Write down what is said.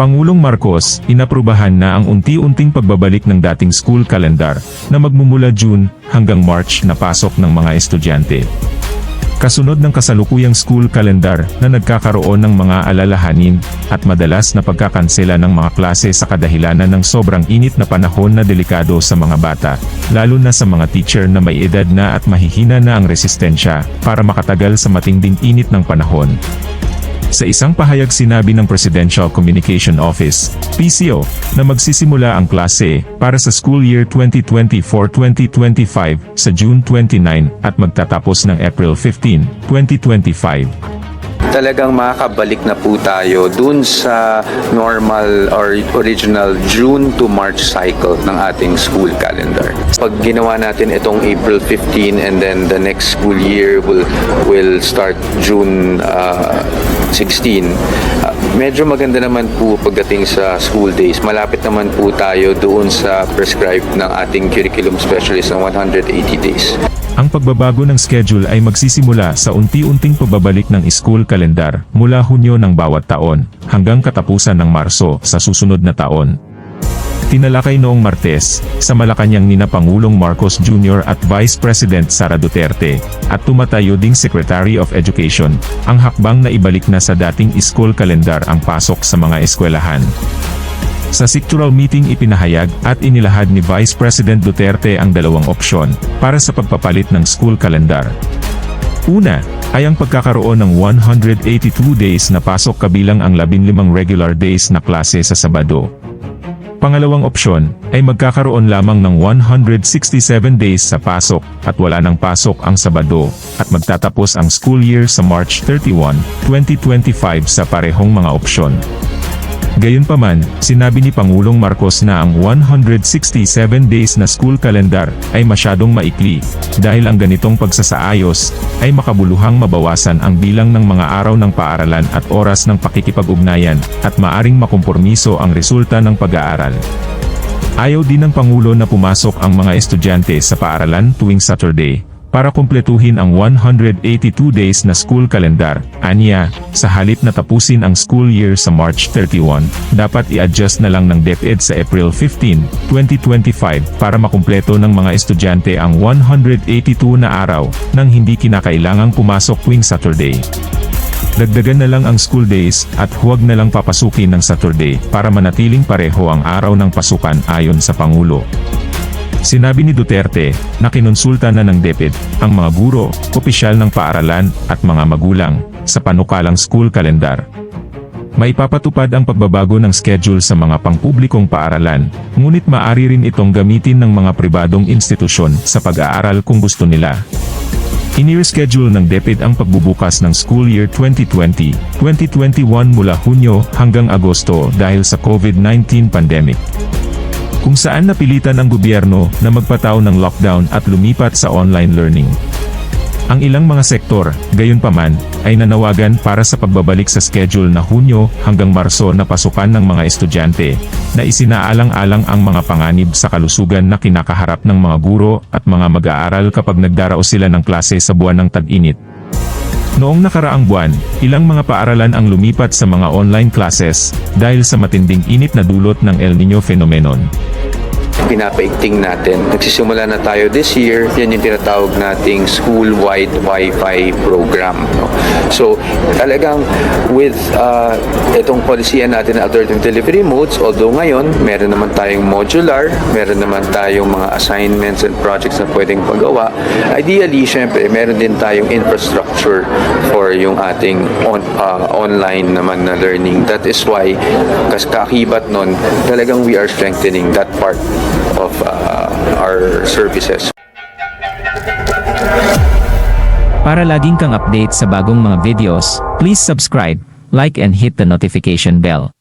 Pangulong Marcos, inaprubahan na ang unti-unting pagbabalik ng dating school calendar na magmumula June hanggang March na pasok ng mga estudyante. Kasunod ng kasalukuyang school calendar na nagkakaroon ng mga alalahanin at madalas na pagkakansela ng mga klase sa kadahilanan ng sobrang init na panahon na delikado sa mga bata, lalo na sa mga teacher na may edad na at mahihina na ang resistensya para makatagal sa matinding init ng panahon. Sa isang pahayag sinabi ng Presidential Communication Office, PCO, na magsisimula ang klase para sa school year 2024-2025 sa June 29 at magtatapos ng April 15, 2025. Talagang makakabalik na po tayo dun sa normal or original June to March cycle ng ating school calendar. Pag ginawa natin itong April 15 and then the next school year will start June 16, medyo maganda naman po pagdating sa school days. Malapit naman po tayo doon sa prescribed ng ating curriculum specialist ng 180 days. Ang pagbabago ng schedule ay magsisimula sa unti-unting pagbabalik ng school calendar mula Hunyo ng bawat taon hanggang katapusan ng Marso sa susunod na taon. Tinalakay noong Martes, sa Malacanang nina Pangulong Marcos Jr. at Vice President Sara Duterte, at tumatayo ding Secretary of Education, ang hakbang na ibalik na sa dating school calendar ang pasok sa mga eskwelahan. Sa sectoral meeting ipinahayag at inilahad ni Vice President Duterte ang dalawang opsyon para sa pagpapalit ng school calendar. Una, ay ang pagkakaroon ng 182 days na pasok kabilang ang 15 regular days na klase sa Sabado. Pangalawang opsyon, ay magkakaroon lamang ng 167 days sa pasok at wala ng pasok ang Sabado, at magtatapos ang school year sa March 31, 2025 sa parehong mga opsyon. Gayunpaman, sinabi ni Pangulong Marcos na ang 167 days na school calendar ay masyadong maikli, dahil ang ganitong pagsasaayos ay makabuluhang mabawasan ang bilang ng mga araw ng paaralan at oras ng pakikipag-ugnayan, at maaring makompormiso ang resulta ng pag-aaral. Ayaw din ng Pangulo na pumasok ang mga estudyante sa paaralan tuwing Saturday, para kumpletuhin ang 182 days na school calendar. Aniya, sa halip na tapusin ang school year sa March 31, dapat i-adjust na lang ng DepEd sa April 15, 2025 para makumpleto ng mga estudyante ang 182 na araw nang hindi kinakailangang pumasok tuwing Saturday. Dagdagan na lang ang school days at huwag na lang papasukin ng Saturday para manatiling pareho ang araw ng pasukan ayon sa Pangulo. Sinabi ni Duterte na kinonsulta na ng DepEd ang mga guro, opisyal ng paaralan at mga magulang sa panukalang school calendar. Maipapatupad ang pagbabago ng schedule sa mga pangpublikong paaralan, ngunit maaari rin itong gamitin ng mga pribadong institusyon sa pag-aaral kung gusto nila. Ini-reschedule ng DepEd ang pagbubukas ng school year 2020-2021 mula Hunyo hanggang Agosto dahil sa COVID-19 pandemic, kung saan napilitan ang gobyerno na magpataw ng lockdown at lumipat sa online learning. Ang ilang mga sektor, gayunpaman, ay nanawagan para sa pagbabalik sa schedule na Hunyo hanggang Marso na pasukan ng mga estudyante, na isinaalang-alang ang mga panganib sa kalusugan na kinakaharap ng mga guro at mga mag-aaral kapag nagdarao sila ng klase sa buwan ng tag-init. Noong nakaraang buwan, ilang mga paaralan ang lumipat sa mga online classes dahil sa matinding init na dulot ng El Niño phenomenon. Pinapaigting natin. Nagsisimula na tayo this year, yan yung tinatawag nating school-wide Wi-Fi program. No? So, talagang with itong polisiyan natin na alternative delivery modes, although ngayon, meron naman tayong modular, meron naman tayong mga assignments and projects na pwedeng paggawa. Ideally, syempre, meron din tayong infrastructure for yung ating online naman na learning. That is why, kakibat nun, talagang we are strengthening that part of our services. Para laging kang update sa bagong mga videos, please subscribe, like and hit the notification bell.